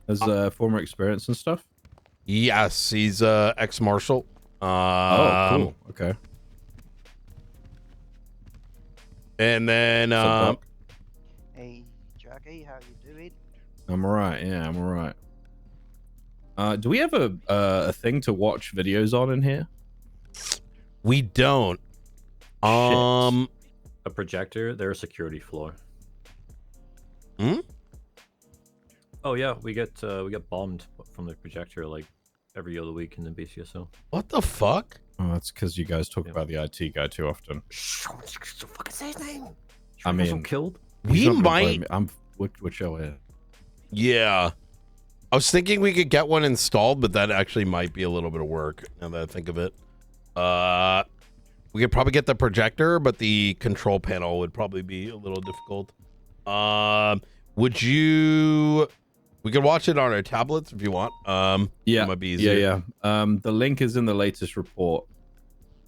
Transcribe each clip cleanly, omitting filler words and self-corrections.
Has former experience and stuff? Yes, he's ex-marshal. Oh, cool. Okay. And then What's up, Doc? Hey, Jackie, how you doing? I'm alright. Yeah, I'm alright. Do we have a thing to watch videos on in here? we don't. A projector. They're a security floor. Hmm? Oh yeah, we get bombed from the projector like every other week in the BCSO. What the fuck? Oh, that's because you guys talk about the IT guy too often. Fucking say his name. I mean, killed. We might. I'm which show is? Yeah. I was thinking we could get one installed, but that actually might be a little bit of work now that I think of it. We could probably get the projector, but the control panel would probably be a little difficult. Would you? We could watch it on our tablets if you want. Yeah, it might be easier. yeah. The link is in the latest report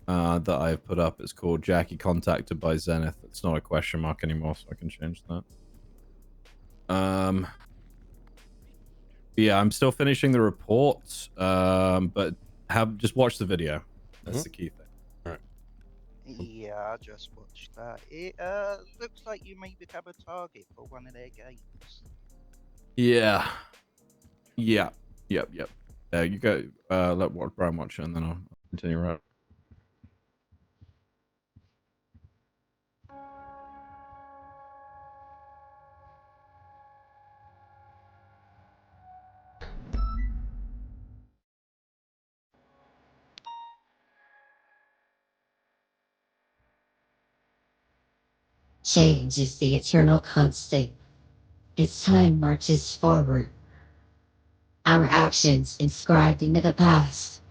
that I've put up. It's called Jackie contacted by Zenith. It's not a question mark anymore, so I can change that. Yeah, I'm still finishing the report. But just watch the video. That's the key thing. Yeah, I just watched that. It looks like you may become a target for one of their games. Yeah. Yep. You go. Let Brian watch it, and then I'll continue right. Change is the eternal constant. As time marches forward, our actions inscribed into the past,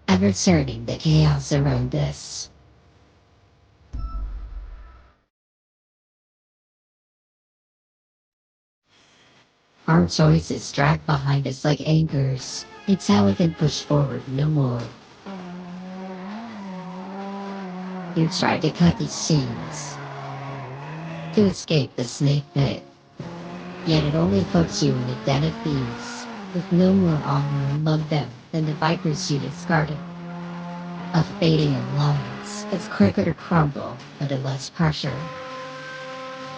ever turning the chaos around us. Our choices drag behind us like anchors. It's how we can push forward no more. You tried to cut these chains to escape the snake pit, yet it only puts you in a den of thieves, with no more honor among them than the vipers you discarded. A fading alliance is quicker to crumble under less pressure.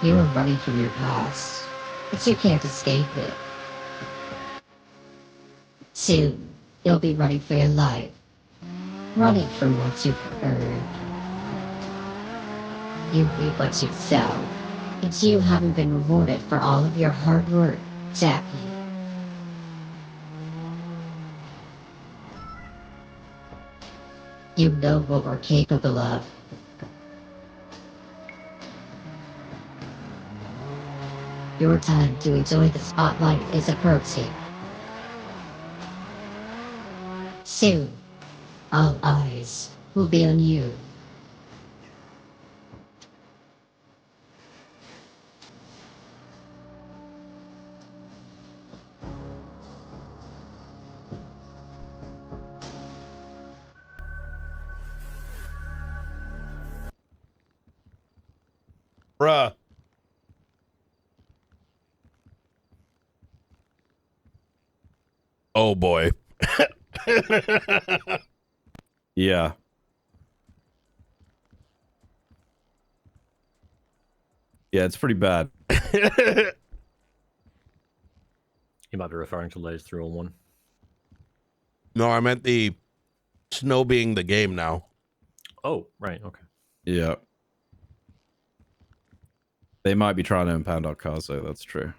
You are running from your past, but you can't escape it. Soon, you'll be running for your life, running from what you've earned. You reap what you sow, and you haven't been rewarded for all of your hard work, Jackie. You know what we're capable of. Your time to enjoy the spotlight is approaching. Soon, all eyes will be on you. Bruh. Oh boy. Yeah. Yeah, it's pretty bad. You might be referring to Lays 301. No, I meant the snow being the game now. Oh, right, okay. Yeah. They might be trying to impound our cars, though. That's true.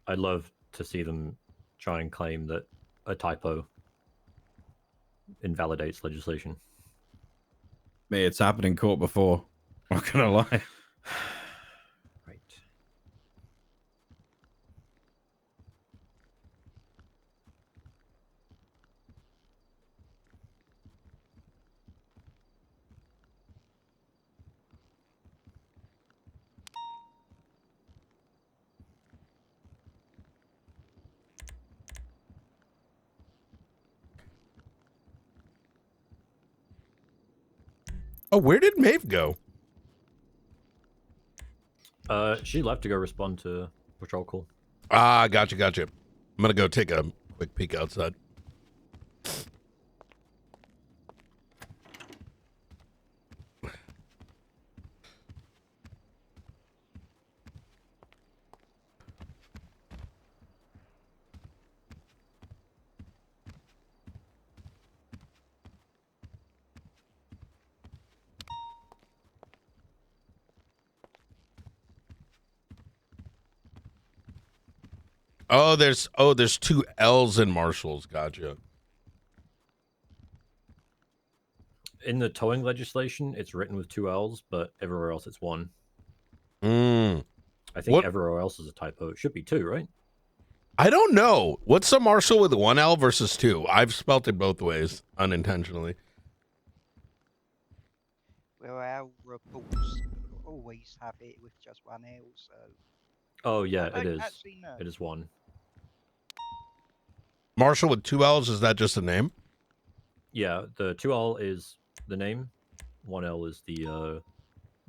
I'd love to see them try and claim that a typo invalidates legislation. Mate, it's happened in court before. I'm not gonna lie. Right. Oh, where did Maeve go? She left to go respond to patrol call. Ah, gotcha. I'm gonna go take a quick peek outside. Oh, there's two L's in Marshall's. Gotcha. In the towing legislation, it's written with 2 L's, but everywhere else it's 1. Mm. I think What? everywhere else is a typo. It should be 2, right? I don't know. What's a Marshall with 1 L versus 2? I've spelt it both ways unintentionally. Well, our reports always have it with just 1 L, so Oh yeah, I it don't is. actually know. It is 1. Marshall with 2 L's, is that just a name? Yeah, the 2L is the name. 1L is the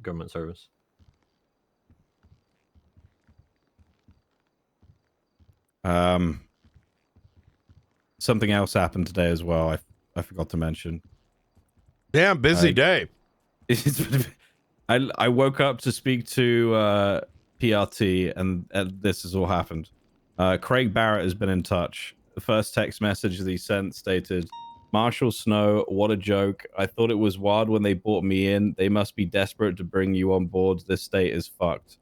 government service. Something else happened today as well. I forgot to mention. Damn, busy day. I woke up to speak to PRT, and this has all happened. Craig Barrett has been in touch. The first text message that he sent stated, "Marshall Snow, what a joke. I thought it was wild when they brought me in. They must be desperate to bring you on board. This state is fucked."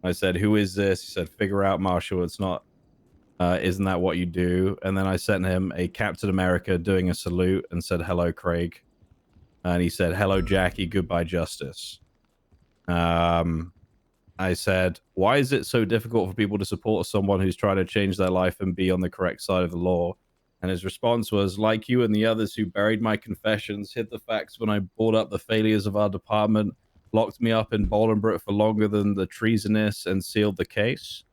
I said, "Who is this?" He said, "Figure out, Marshall. It's not. Isn't that what you do?" And then I sent him a Captain America doing a salute and said, "Hello, Craig." And he said, "Hello, Jackie. Goodbye, Justice." I said, "Why is it so difficult for people to support someone who's trying to change their life and be on the correct side of the law?" And his response was, "Like you and the others who buried my confessions, hid the facts when I brought up the failures of our department, locked me up in Bolingbroke for longer than the treasonous, and sealed the case.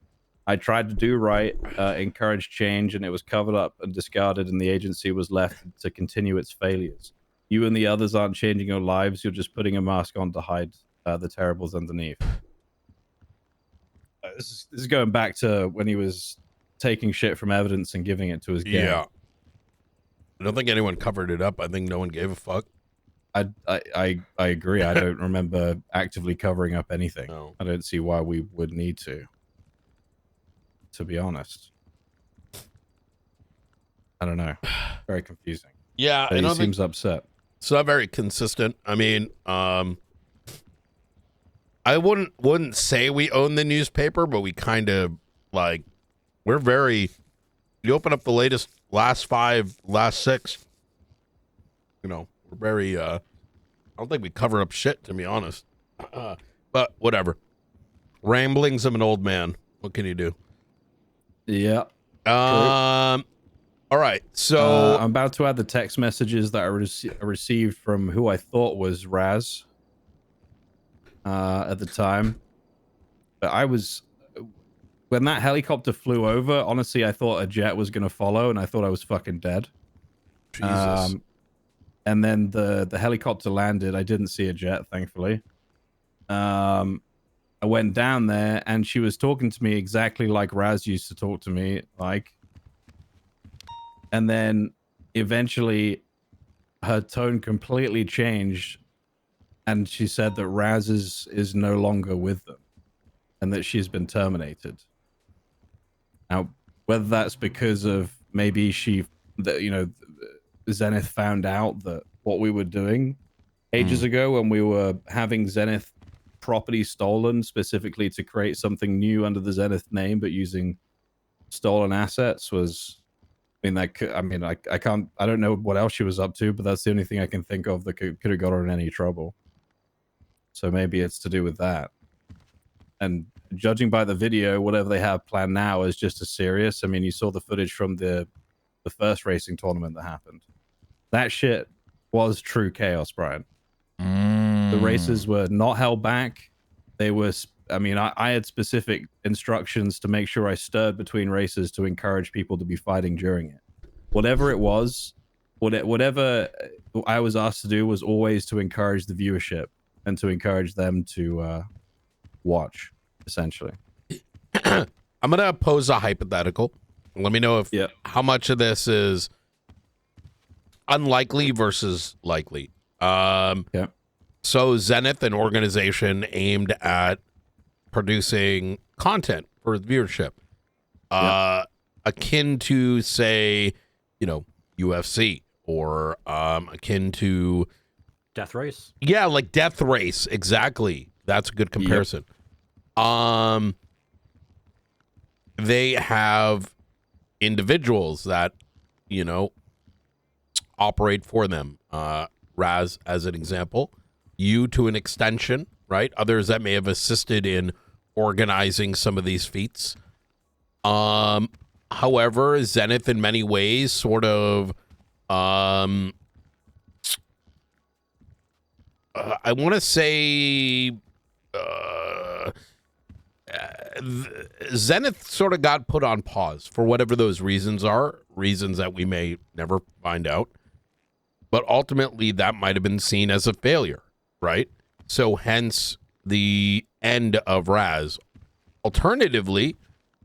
I tried to do right, encourage change, and it was covered up and discarded, and the agency was left to continue its failures. You and the others aren't changing your lives. You're just putting a mask on to hide the terribles underneath." This is going back to when he was taking shit from evidence and giving it to his gang. Yeah. I don't think anyone covered it up. I think no one gave a fuck. I agree. I don't remember actively covering up anything. No. I don't see why we would need to be honest. I don't know. Very confusing. Yeah, But he seems upset. It's not very consistent. I mean, I wouldn't say we own the newspaper, but we kind of like, we're very, you open up the last 5, last 6, you know, we're very, I don't think we cover up shit, to be honest. But whatever. Ramblings of an old man. What can you do? Yeah. All right. So I'm about to add the text messages that I received from who I thought was Raz at the time. But when that helicopter flew over, honestly, I thought a jet was going to follow, and I thought I was fucking dead. Jesus. And then the helicopter landed. I didn't see a jet, thankfully. I went down there, and she was talking to me exactly like Raz used to talk to me, like. And then eventually her tone completely changed, and she said that Raz is no longer with them and that she's been terminated. Now, whether that's because of maybe Zenith found out that what we were doing ages ago when we were having Zenith property stolen specifically to create something new under the Zenith name, but using stolen assets was... I don't know what else she was up to, but that's the only thing I can think of that could have got her in any trouble. So maybe it's to do with that. And judging by the video, whatever they have planned now is just as serious. I mean, you saw the footage from the first racing tournament that happened. That shit was true chaos, Brian. The races were not held back. They were... I had specific instructions to make sure I stirred between races to encourage people to be fighting during it. Whatever it was, whatever I was asked to do was always to encourage the viewership and to encourage them to watch, essentially. I'm gonna pose a hypothetical. Let me know if how much of this is unlikely versus likely. So Zenith, an organization aimed at producing content for viewership, akin to, say, UFC, or akin to Death Race. Yeah, like Death Race. Exactly. That's a good comparison. They have individuals that, operate for them. Raz, as an example, you to an extension, right? Others that may have assisted in organizing some of these feats. However, Zenith in many ways sort of, I want to say, Zenith sort of got put on pause for whatever those reasons are, reasons that we may never find out. But ultimately, that might have been seen as a failure, right? So hence the end of Raz. Alternatively,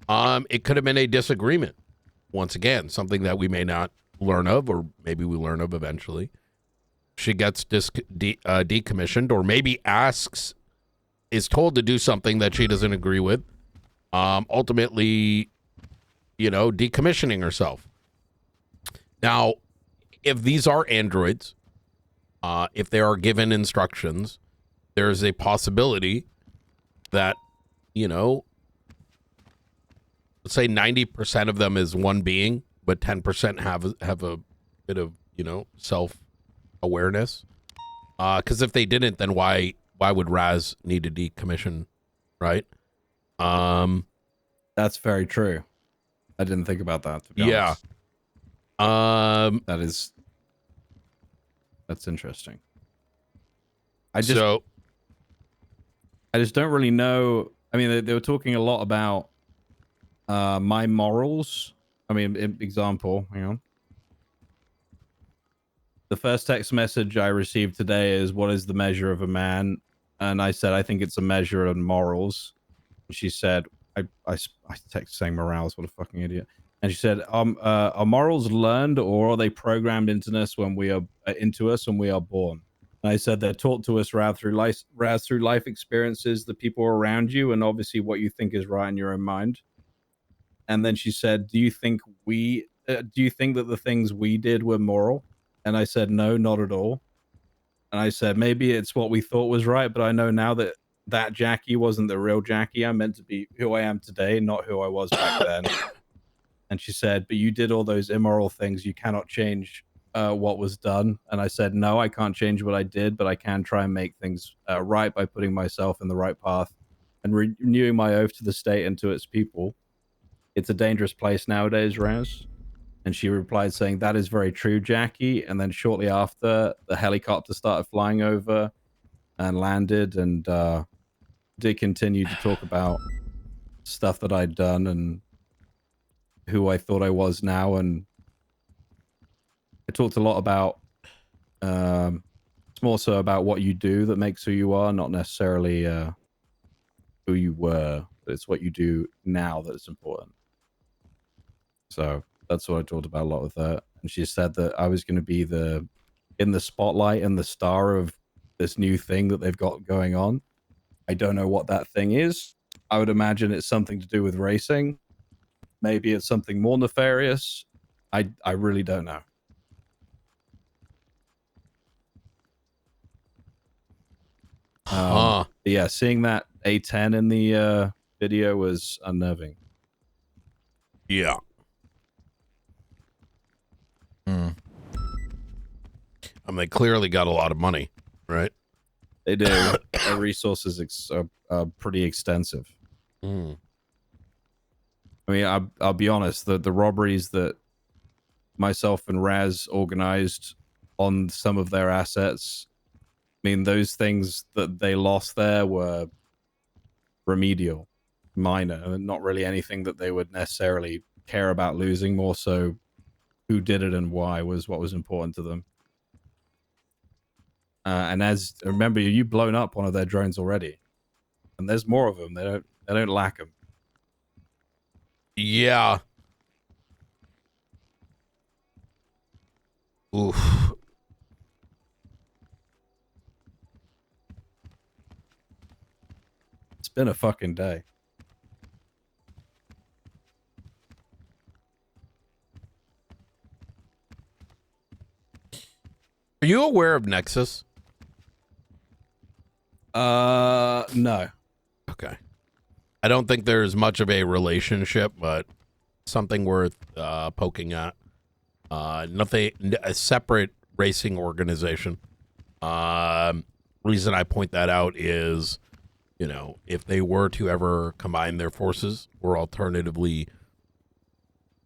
it could have been a disagreement. Once again, something that we may not learn of, or maybe we learn of eventually. She gets decommissioned, or maybe is told to do something that she doesn't agree with. Ultimately, decommissioning herself. Now, if these are androids, if they are given instructions, there's a possibility that, let's say 90% of them is one being, but 10% have a bit of, self-awareness. Because if they didn't, then why would Raz need to decommission, right? That's very true. I didn't think about that, to be honest. That's interesting. I just don't really know. I mean, they were talking a lot about my morals. I mean, example, the first text message I received today is, "What is the measure of a man?" And I said, "I think it's a measure of morals." And she said, I text saying morals, what a fucking idiot. And she said, are morals learned, or are they programmed into us when we are born? And I said, they're taught to us rather through life experiences, the people around you, and obviously what you think is right in your own mind. And then she said, do you think that the things we did were moral? And I said, no, not at all. And I said, maybe it's what we thought was right, but I know now that Jackie wasn't the real Jackie. I'm meant to be who I am today, not who I was back then. And she said, but you did all those immoral things. You cannot change what was done. And I said, no, I can't change what I did, but I can try and make things right by putting myself in the right path and renewing my oath to the state and to its people. It's a dangerous place nowadays, Raz. And she replied saying, that is very true, Jackie. And then shortly after, the helicopter started flying over and landed, and did continue to talk about stuff that I'd done and who I thought I was now. And I talked a lot about, it's more so about what you do that makes who you are, not necessarily who you were, but it's what you do now that's important. So that's what I talked about a lot with her. And she said that I was going to be in the spotlight and the star of this new thing that they've got going on. I don't know what that thing is. I would imagine it's something to do with racing. Maybe it's something more nefarious. I really don't know. Yeah, seeing that A10 in the video was unnerving. Yeah. Mm. They clearly got a lot of money, right? They do. Their resources are pretty extensive. Mm. I mean, I'll be honest, the robberies that myself and Raz organized on some of their assets, I mean, those things that they lost there were remedial, minor, not really anything that they would necessarily care about losing. More so who did it and why was what was important to them. And as remember, you've blown up one of their drones already, and there's more of them. They don't lack them. Yeah. Oof. It's been a fucking day. Are you aware of Nexus? No. Okay. I don't think there's much of a relationship, but something worth poking at. Nothing, a separate racing organization. Reason I point that out is, you know, if they were to ever combine their forces or alternatively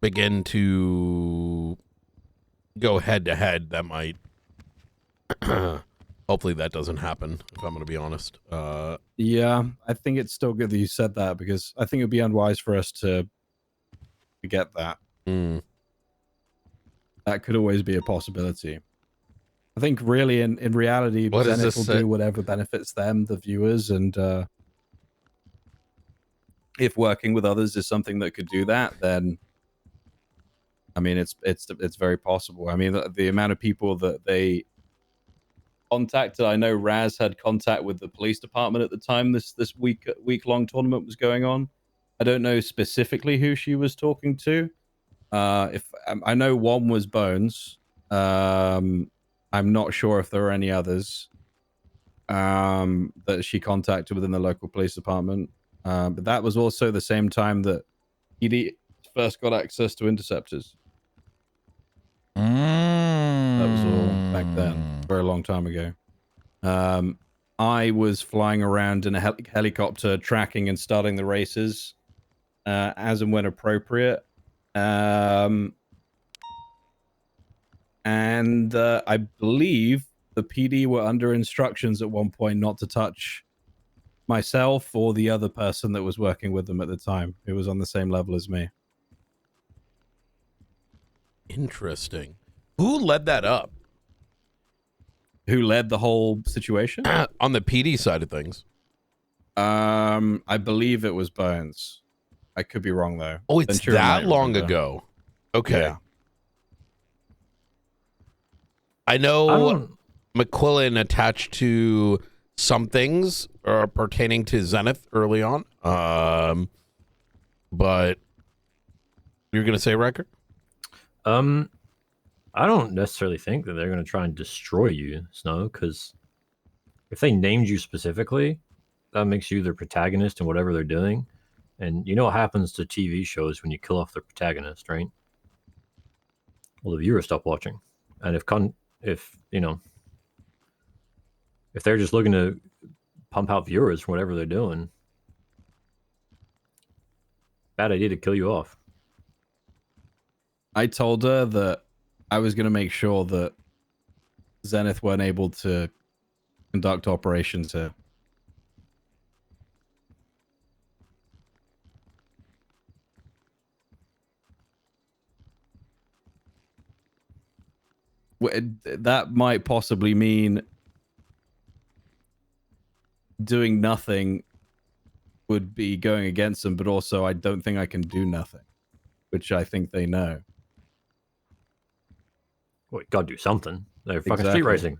begin to go head to head, that might hopefully that doesn't happen, if I'm going to be honest. Yeah, I think it's still good that you said that, because I think it would be unwise for us to forget that. That could always be a possibility. I think really in reality, What does Zenith this will say? do whatever benefits them, the viewers, and if working with others is something that could do that, then I mean it's very possible. I mean the amount of people that they contacted. I know Raz had contact with the police department at the time this week-long tournament was going on. I don't know specifically who she was talking to. If I know one was Bones. I'm not sure if there are any others that she contacted within the local police department. But that was also the same time that PD first got access to interceptors. That was all back then, a very long time ago. I was flying around in a helicopter, tracking and starting the races as and when appropriate. And I believe the PD were under instructions at one point not to touch myself or the other person that was working with them at the time, who was on the same level as me. Interesting. Who led that up? Who led the whole situation? On the PD side of things. I believe it was Bones. I could be wrong though. Oh, it's Ventura that might long remember. ago. Okay. Yeah. I know McQuillan attached to some things pertaining to Zenith early on. But you're gonna say record? I don't necessarily think that they're going to try and destroy you, Snow, because if they named you specifically, that makes you their protagonist in whatever they're doing. And you know what happens to TV shows when you kill off the protagonist, right? Well, the viewers stop watching. And if you know, if they're just looking to pump out viewers for whatever they're doing, bad idea to kill you off. I told her that I was going to make sure that Zenith weren't able to conduct operations here. That might possibly mean doing nothing would be going against them, but also I don't think I can do nothing, which I think they know. Well, you gotta do something. They're fucking Exactly. street racing.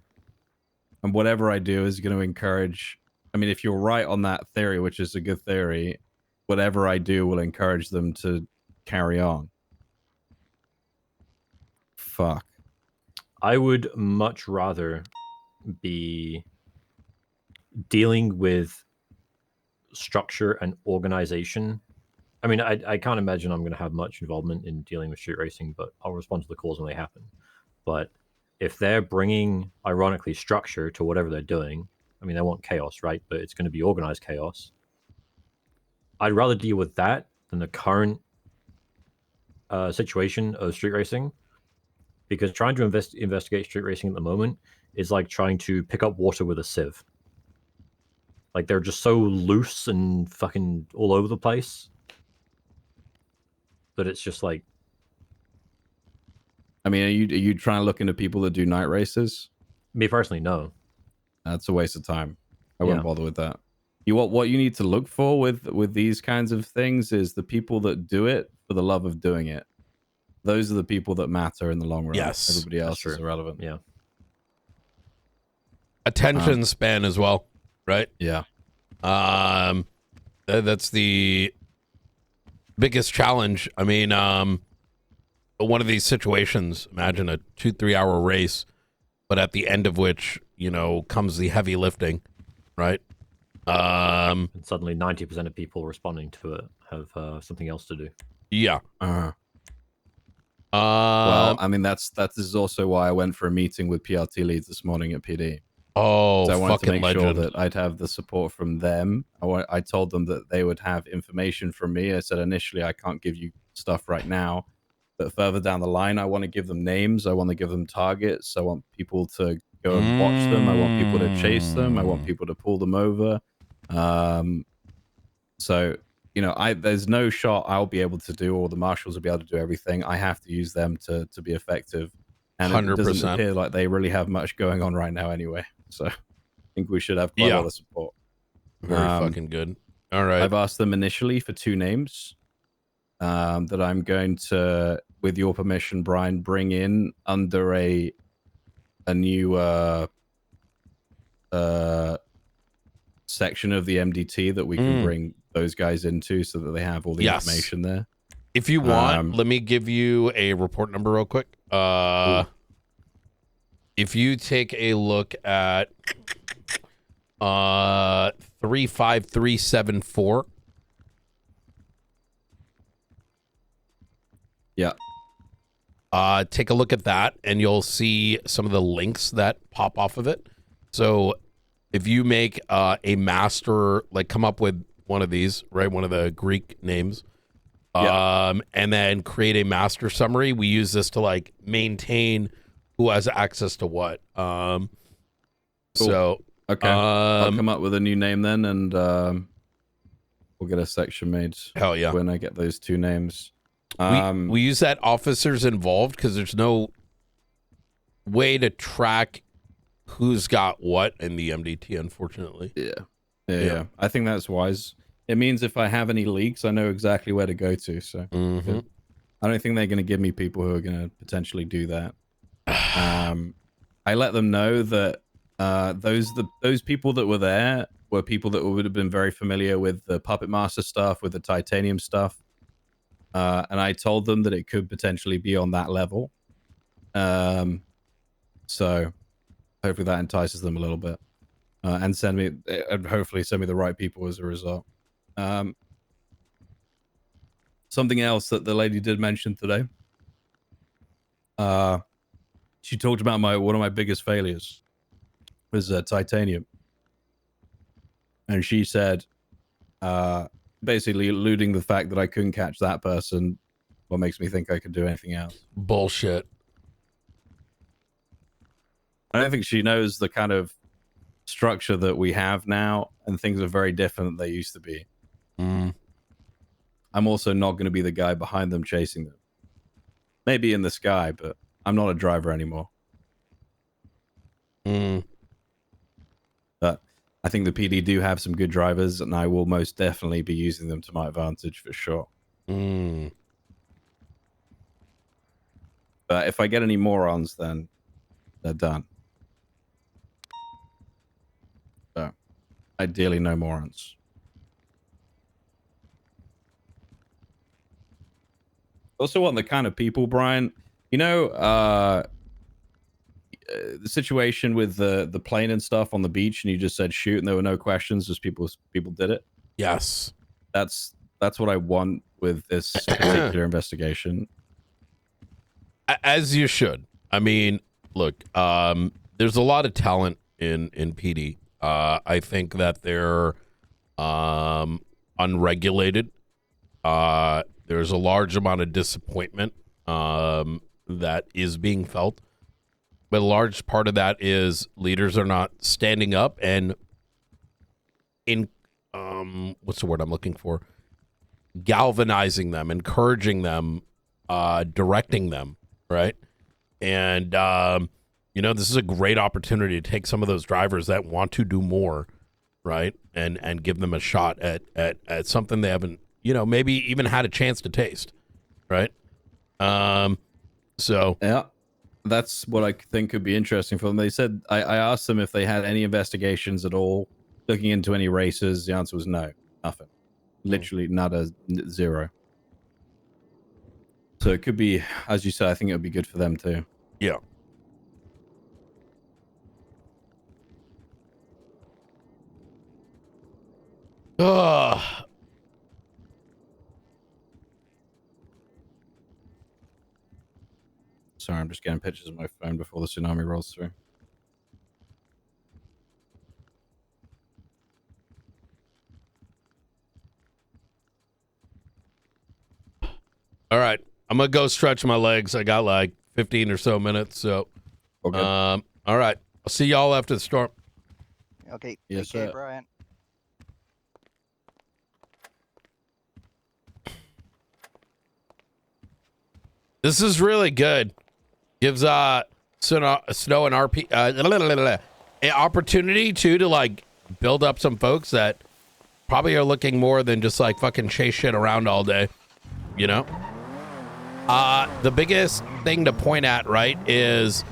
And whatever I do is going to encourage. I mean, if you're right on that theory, which is a good theory, whatever I do will encourage them to carry on. Fuck. I would much rather be dealing with structure and organization. I mean, I can't imagine I'm going to have much involvement in dealing with street racing, but I'll respond to the calls when they happen. But if they're bringing, ironically, structure to whatever they're doing, I mean, they want chaos, right? But it's going to be organized chaos. I'd rather deal with that than the current situation of street racing, because trying to investigate street racing at the moment is like trying to pick up water with a sieve. Like, they're just so loose and fucking all over the place that it's just like. I mean, are you trying to look into people that do night races? Me personally, no. That's a waste of time. I wouldn't bother with that. What you need to look for with these kinds of things is the people that do it for for the love of doing it. Those are the people that matter in the long run. Yes, everybody that's else is true. irrelevant. Yeah. Attention span as well, right? Yeah. That's the biggest challenge. I mean, one of these situations, imagine a 2-3 hour race, but at the end of which, you know, comes the heavy lifting, right? And suddenly 90% of people responding to it have something else to do. Yeah. Well, I mean, that is also why I went for a meeting with PRT leads this morning at PD. Oh, So I wanted to fucking make sure legend. that I'd have the support from them. I told them that they would have information from me. I said initially I can't give you stuff right now, but further down the line, I want to give them names. I want to give them targets. I want people to go and watch them. I want people to chase them. I want people to pull them over. So, you know, there's no shot I'll be able to do, or the marshals will be able to do everything. I have to use them to be effective. And it doesn't 100%. appear like they really have much going on right now anyway. So I think we should have quite a lot of support. Very fucking good. All right. I've asked them initially for 2 names that I'm going to, with your permission, Brian, bring in under a new section of the MDT that we can bring those guys into so that they have all the information there. If you want, let me give you a report number real quick. If you take a look at 35374. Yeah. Take a look at that and you'll see some of the links that pop off of it. So if you make a master, like come up with one of these, right? One of the Greek names. And then create a master summary. We use this to like maintain who has access to what. Cool. So okay, I'll come up with a new name then, and we'll get a section made. Hell yeah! When I get those 2 names, we use that officers involved because there's no way to track who's got what in the MDT. Unfortunately, yeah. I think that's wise. It means if I have any leaks, I know exactly where to go to. So I don't think they're going to give me people who are going to potentially do that. I let them know that those people that were there were people that would have been very familiar with the Puppet Master stuff, with the Titanium stuff. And I told them that it could potentially be on that level. So hopefully that entices them a little bit. And hopefully send me the right people as a result. Something else that the lady did mention today. She talked about one of my biggest failures was Titanium. And she said, basically alluding the fact that I couldn't catch that person, what makes me think I could do anything else. Bullshit. I don't think she knows the kind of structure that we have now, and things are very different than they used to be. I'm also not going to be the guy behind them chasing them. Maybe in the sky, but I'm not a driver anymore. But I think the PD do have some good drivers, and I will most definitely be using them to my advantage for sure. But if I get any morons, then they're done. So, ideally, no morons. Also want the kind of people, Brian, you know, the situation with the plane and stuff on the beach, and you just said shoot and there were no questions, just people did it. Yes. That's what I want with this particular investigation. As you should. I mean, look, there's a lot of talent in PD. I think that they're unregulated. There's a large amount of disappointment that is being felt. But a large part of that is leaders are not standing up and what's the word I'm looking for? Galvanizing them, encouraging them, directing them, right? And, you know, this is a great opportunity to take some of those drivers that want to do more, right? And give them a shot at something they haven't, you know, maybe even had a chance to taste. right? So Yeah, that's what I think could be interesting for them. They said I asked them if they had any investigations at all looking into any races. The answer was no, nothing. Literally nada, zero. So it could be, as you said, I think it would be good for them too. yeah. Ugh. Sorry, I'm just getting pictures of my phone before the tsunami rolls through. All right, I'm gonna go stretch my legs. I got like 15 or so minutes. So, Okay. all right, I'll see y'all after the storm. Okay, Yes, take care, sir. Brian. This is really good. Gives Snow and RP an opportunity to like build up some folks that probably are looking more than just like fucking chase shit around all day, you know. The biggest thing to point at, right, is